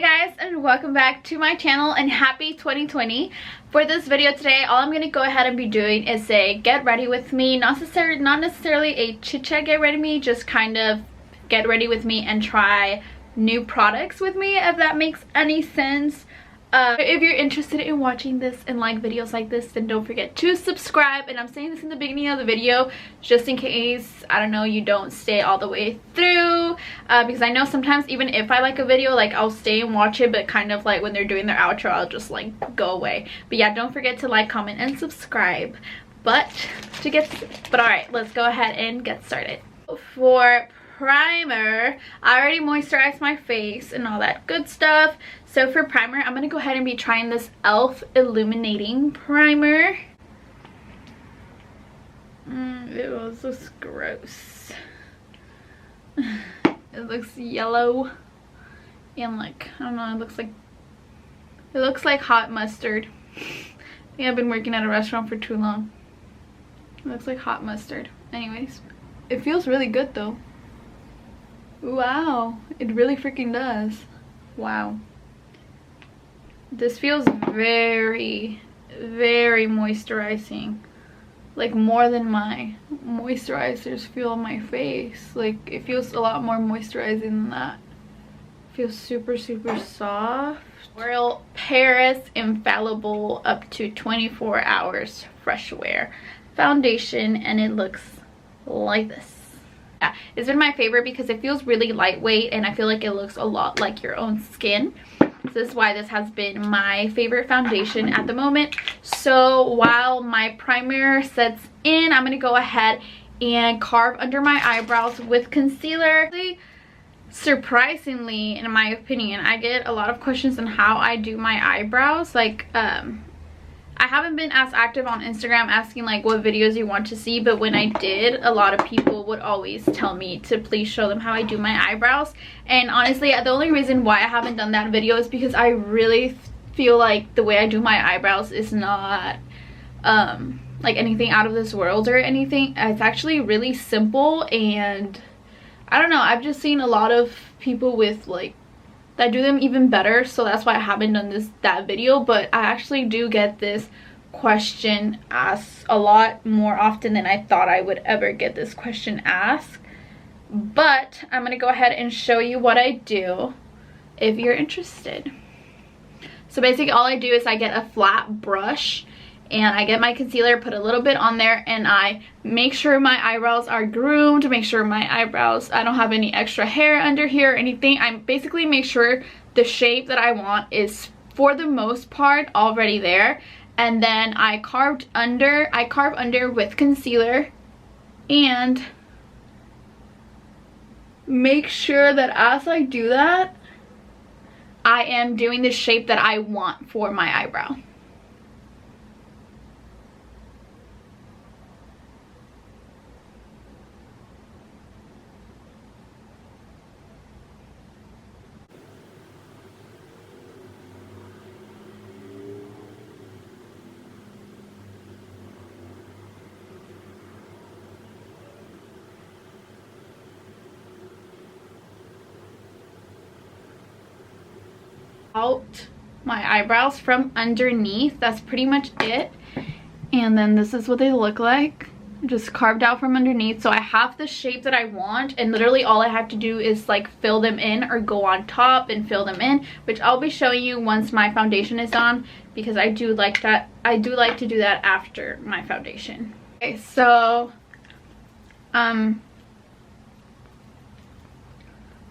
Hey guys, and welcome back to my channel and happy 2020. For this video today, all I'm going to go ahead and be doing is a get ready with me. Not necessarily a chit chat get ready with me, just kind of get ready with me and try new products with me, if that makes any sense. If you're interested in watching this and like videos like this, then don't forget to subscribe. And I'm saying this in the beginning of the video just in case, I don't know, you don't stay all the way through, because I know sometimes even if I like a video, like I'll stay and watch it, but kind of like when they're doing their outro, I'll just like go away. But yeah, don't forget to like, comment, and subscribe. But alright, let's go ahead and get started. For primer, I already moisturized my face and all that good stuff. So for primer, I'm gonna go ahead and be trying this e.l.f. Illuminating Primer. It looks gross. It looks yellow and like, I don't know, it looks like hot mustard. I think I've been working at a restaurant for too long. It looks like hot mustard. Anyways, it feels really good though. Wow, it really freaking does. Wow. This feels very, very moisturizing. Like more than my moisturizers feel on my face. Like it feels a lot more moisturizing than that. It feels super, super soft. L'Oreal Paris Infallible up to 24 hours fresh wear foundation, and it looks like this. Yeah, it's been my favorite because it feels really lightweight and I feel like it looks a lot like your own skin. So this is why this has been my favorite foundation at the moment. So while my primer sets in, I'm going to go ahead and carve under my eyebrows with concealer. Surprisingly, in my opinion, I get a lot of questions on how I do my eyebrows. Like, I haven't been as active on Instagram asking like what videos you want to see, but when I did, a lot of people would always tell me to please show them how I do my eyebrows. And honestly, the only reason why I haven't done that video is because I really feel like the way I do my eyebrows is not like anything out of this world or anything. It's actually really simple, and I don't know, I've just seen a lot of people with like that do them even better, so that's why I haven't done that video. But I actually do get this question asked a lot more often than I thought I would ever get this question asked. But I'm gonna go ahead and show you what I do if you're interested. So basically all I do is I get a flat brush and I get my concealer, put a little bit on there, and I make sure my eyebrows are groomed, make sure my eyebrows, I don't have any extra hair under here or anything. I basically make sure the shape that I want is, for the most part, already there. And then I carve under with concealer and make sure that as I do that, I am doing the shape that I want for my eyebrow. Out my eyebrows from underneath. That's pretty much it. And then this is what they look like, just carved out from underneath. So I have the shape that I want, and literally all I have to do is like fill them in or go on top and fill them in, which I'll be showing you once my foundation is on, because I do like that. I do like to do that after my foundation. Okay, so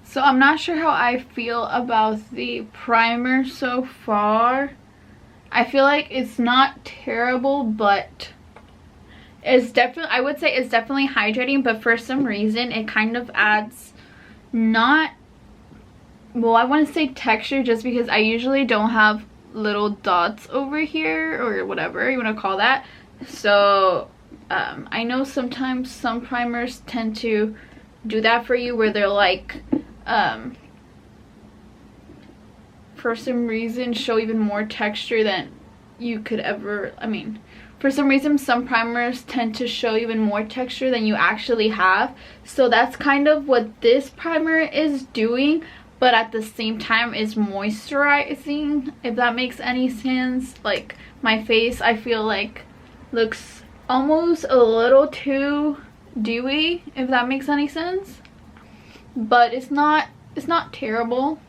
so I'm not sure how I feel about the primer so far. I feel like it's not terrible, but it's definitely, I would say it's definitely hydrating, but for some reason it kind of adds not, well, I want to say texture, just because I usually don't have little dots over here or whatever you want to call that. So I know sometimes some primers tend to do that for you, where they're like for some reason show even more texture than you could ever, I mean, for some reason some primers tend to show even more texture than you actually have. So that's kind of what this primer is doing, but at the same time is moisturizing, if that makes any sense. Like my face, I feel like looks almost a little too dewy, if that makes any sense, but it's not terrible.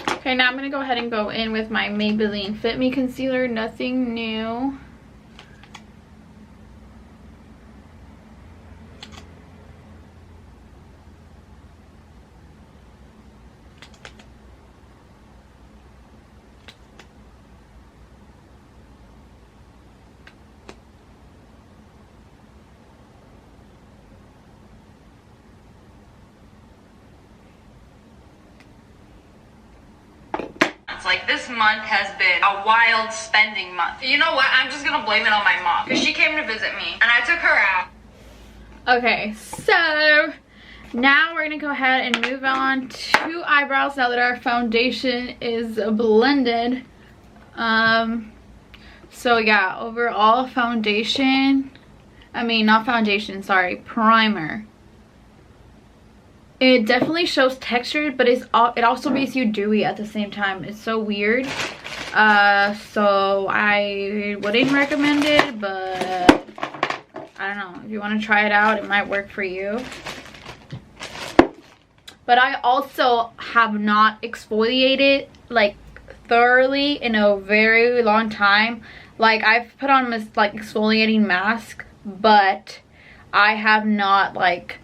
Okay, now I'm gonna go ahead and go in with my Maybelline Fit Me concealer. Nothing new. Like, this month has been a wild spending month. You know what? I'm just gonna blame it on my mom, because she came to visit me and I took her out. Okay, so now we're gonna go ahead and move on to eyebrows now that our foundation is blended. So yeah, overall foundation, I mean not foundation, sorry, primer. It definitely shows texture, but it also makes you dewy at the same time. It's so weird. So I wouldn't recommend it, but I don't know. If you want to try it out, it might work for you. But I also have not exfoliated like thoroughly in a very long time. Like, I've put on this like exfoliating mask, but I have not like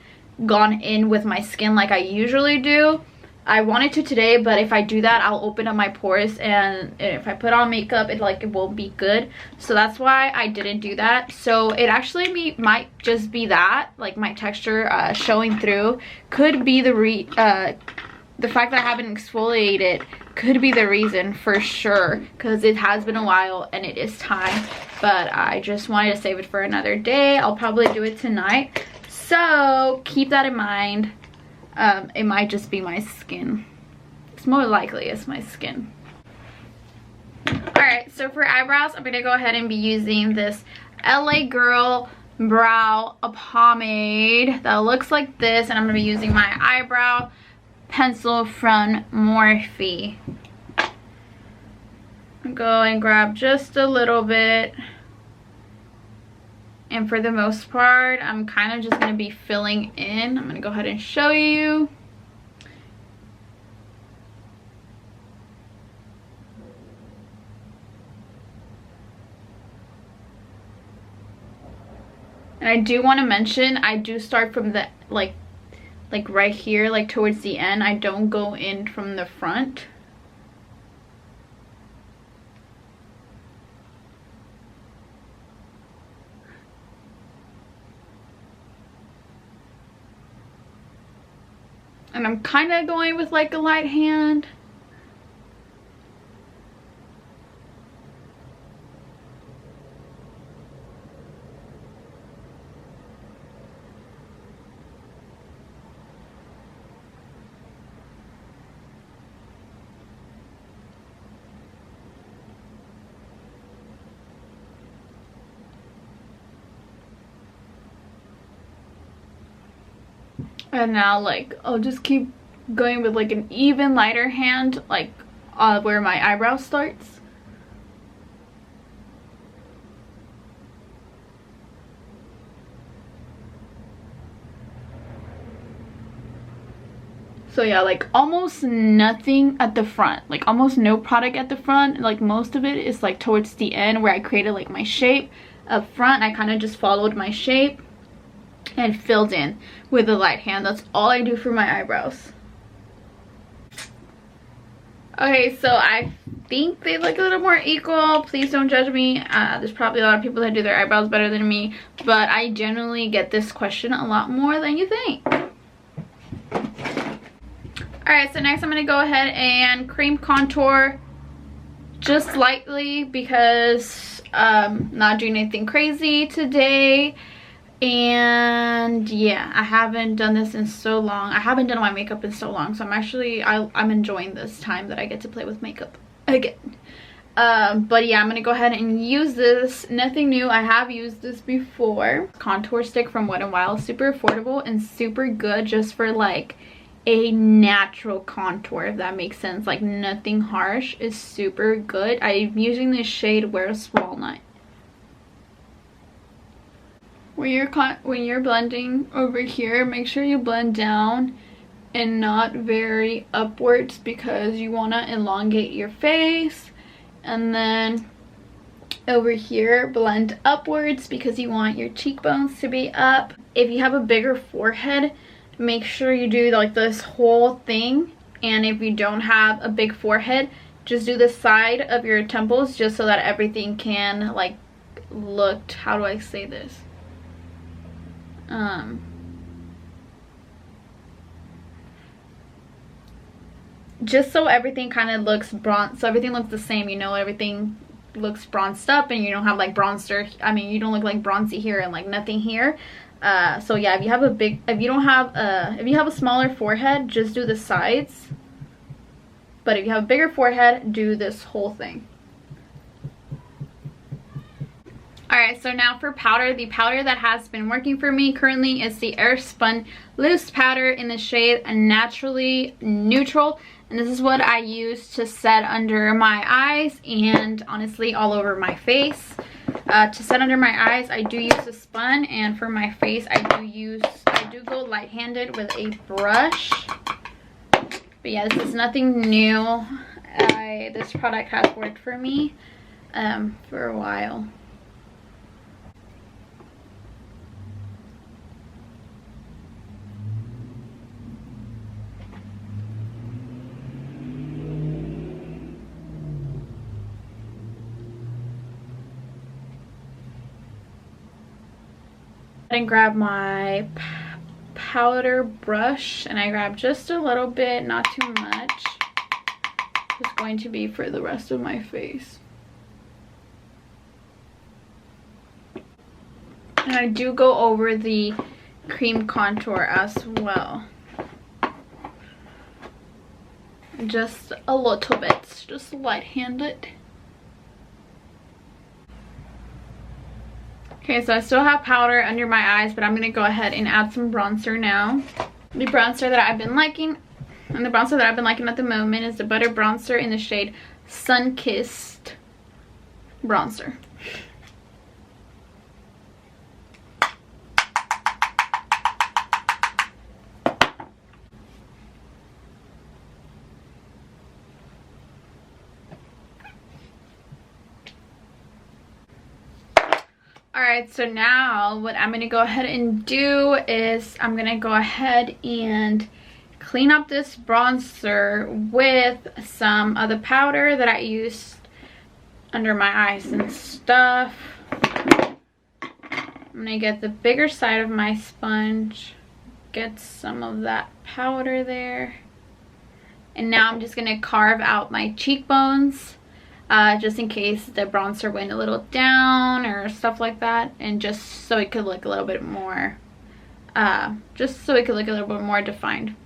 gone in with my skin like I usually do. I wanted to today, but if I do that, I'll open up my pores, and if I put on makeup, it won't be good. So that's why I didn't do that. So it actually might just be that, like my texture showing through could be the fact that I haven't exfoliated could be the reason for sure, because it has been a while and it is time. But I just wanted to save it for another day. I'll probably do it tonight. So keep that in mind. It might just be my skin. It's more likely it's my skin. Alright, so for eyebrows, I'm going to go ahead and be using this LA Girl brow pomade that looks like this. And I'm going to be using my eyebrow pencil from Morphe. Go and grab just a little bit. And for the most part, I'm kind of just going to be filling in. I'm going to go ahead and show you. And I do want to mention, I do start from the, like right here, like towards the end. I don't go in from the front. And I'm kind of going with like a light hand. And now like I'll just keep going with like an even lighter hand, like where my eyebrow starts. So yeah, like almost nothing at the front, like almost no product at the front. Like most of it is like towards the end where I created like my shape. Up front, I kind of just followed my shape and filled in with a light hand. That's all I do for my eyebrows. Okay, so I think they look a little more equal. Please don't judge me. There's probably a lot of people that do their eyebrows better than me, but I generally get this question a lot more than you think. Alright, so next I'm going to go ahead and cream contour just lightly because not doing anything crazy today. And yeah, I haven't done this in so long. I haven't done my makeup in so long, so I'm enjoying this time that I get to play with makeup again. But yeah, I'm gonna go ahead and use this. Nothing new, I have used this before. Contour stick from Wet n Wild, super affordable and super good just for like a natural contour, if that makes sense. Like nothing harsh, is super good. I'm using this shade Where's Walnut. When you're blending over here, make sure you blend down and not very upwards, because you want to elongate your face. And then over here, blend upwards because you want your cheekbones to be up. If you have a bigger forehead, make sure you do like this whole thing. And if you don't have a big forehead, just do the side of your temples, just so that everything can like look, how do I say this? Just so everything kind of looks bronze, so everything looks the same, you know, everything looks bronzed up, and you don't have like bronzer, I mean, you don't look like bronzy here and like nothing here. So yeah, if you have a smaller forehead, just do the sides. But if you have a bigger forehead, do this whole thing. Alright, so now for powder. The powder that has been working for me currently is the Airspun Loose Powder in the shade Naturally Neutral. And this is what I use to set under my eyes and honestly all over my face. To set under my eyes, I do use a spun, and for my face, I do go light-handed with a brush. But yeah, this is nothing new. This product has worked for me for a while. And grab my powder brush, and I grab just a little bit, not too much. It's going to be for the rest of my face. And I do go over the cream contour as well. Just a little bit, just light-handed. Okay, so I still have powder under my eyes, but I'm going to go ahead and add some bronzer now. The bronzer that I've been liking, and the bronzer that I've been liking at the moment, is the Butter Bronzer in the shade Sun-Kissed Bronzer. Alright, so now what I'm going to go ahead and do is I'm going to go ahead and clean up this bronzer with some of the powder that I used under my eyes and stuff. I'm going to get the bigger side of my sponge, get some of that powder there. And now I'm just going to carve out my cheekbones. Just in case the bronzer went a little down or stuff like that, and just so it could look a little bit more defined.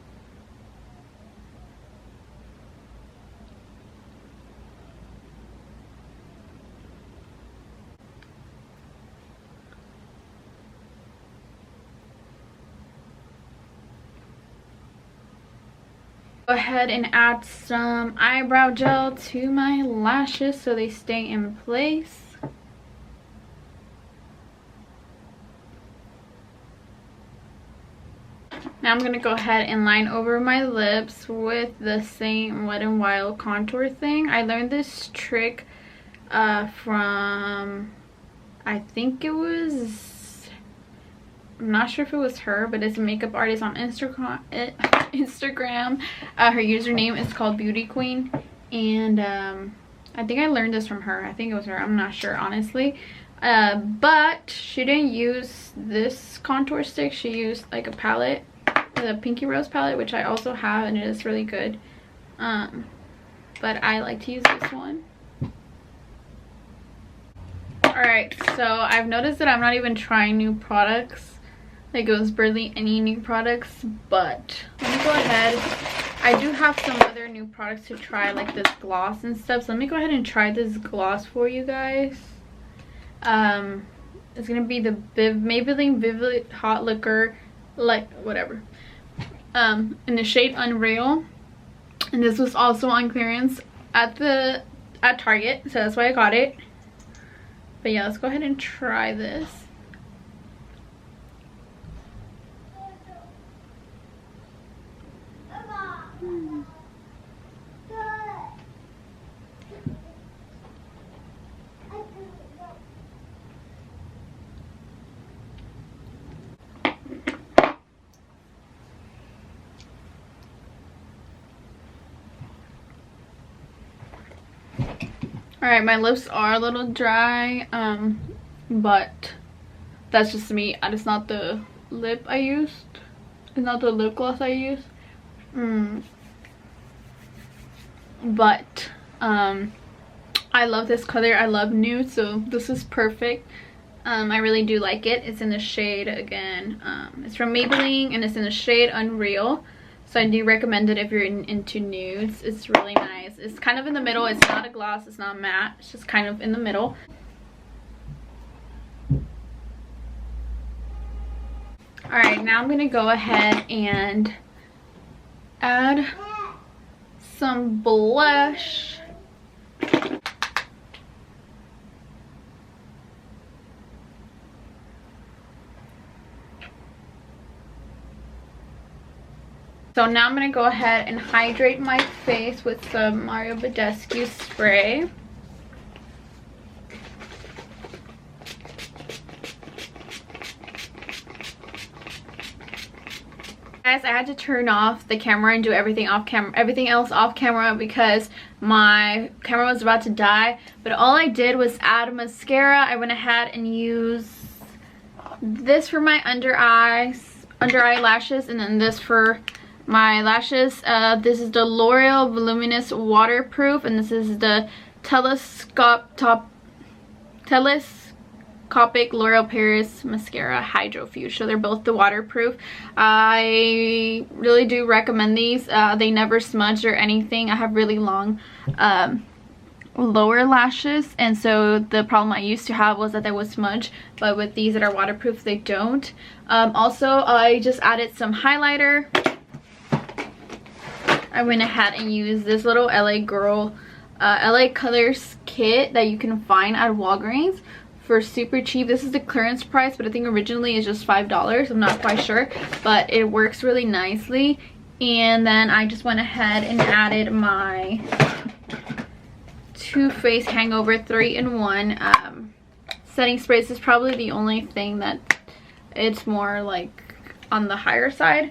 Go ahead and add some eyebrow gel to my lashes so they stay in place. Now I'm going to go ahead and line over my lips with the same Wet n Wild contour thing. I learned this trick from, I think it was, I'm not sure if it was her, but it's a makeup artist on Instagram. Her username is called Beauty Queen, and I think I learned this from her. I think it was her, I'm not sure honestly. But she didn't use this contour stick. She used like a palette, the Pinky Rose palette, which I also have, and it is really good. But I like to use this one. Alright, so I've noticed that I'm not even trying new products. Like, it was barely any new products, but let me go ahead I do have some other new products to try, like this gloss and stuff. So let me go ahead and try this gloss for you guys. It's gonna be the Maybelline Vivid Hot Liquor, like whatever, in the shade Unreal, and this was also on clearance at Target, so that's why I got it. But yeah, let's go ahead and try this. Alright, my lips are a little dry, but that's just me. It's not the lip I used. It's not the lip gloss I used. But I love this color. I love nude, so this is perfect. I really do like it. It's in the shade, again, it's from Maybelline and it's in the shade Unreal. So I do recommend it if you're into nudes. It's really nice. It's kind of in the middle. It's not a gloss. It's not matte. It's just kind of in the middle. Alright, now I'm going to go ahead and add some blush. So now I'm going to go ahead and hydrate my face with some Mario Badescu spray. Guys, I had to turn off the camera and do everything else off camera because my camera was about to die. But all I did was add mascara. I went ahead and used this for my under eye lashes, and then this for my lashes. This is the L'Oreal Voluminous Waterproof, and this is the Telescopic L'Oreal Paris Mascara Hydrofuge. So they're both the waterproof. I really do recommend these. They never smudge or anything. I have really long lower lashes, and so the problem I used to have was that they would smudge, but with these that are waterproof, they don't. Also, I just added some highlighter. I went ahead and used this little LA Colors kit that you can find at Walgreens for super cheap. This is the clearance price, but I think originally it's just $5. I'm not quite sure, but it works really nicely. And then I just went ahead and added my Too Faced Hangover 3-in-1 setting spray. This is probably the only thing that it's more like on the higher side.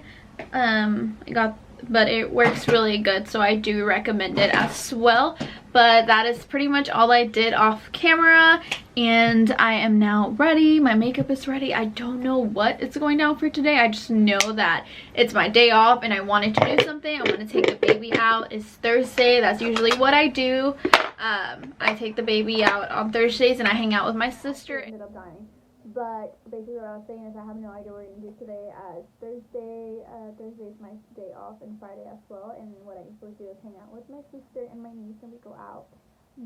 But it works really good, so I do recommend it as well. But that is pretty much all I did off camera, and I am now ready. My makeup is ready. I don't know what is going down for today. I just know that it's my day off and I wanted to do something. I want to take the baby out. It's Thursday. That's usually what I do. I take the baby out on Thursdays and I hang out with my sister. Ended up dying. But basically what I was saying is I have no idea what we're going to do today, as Thursday is my day off, and Friday as well. And what I usually do is hang out with my sister and my niece and we go out.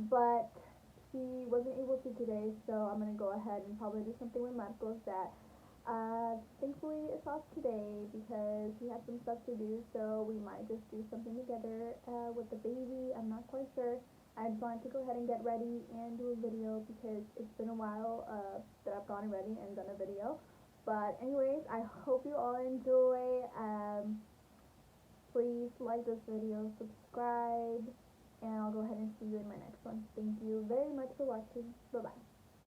But she wasn't able to today, so I'm going to go ahead and probably do something with Marcos that thankfully is off today because he had some stuff to do. So we might just do something together with the baby. I'm not quite sure. I just wanted to go ahead and get ready and do a video because it's been a while that I've gone ready and done a video. But anyways, I hope you all enjoy. Please like this video, subscribe, and I'll go ahead and see you in my next one. Thank you very much for watching. Bye-bye.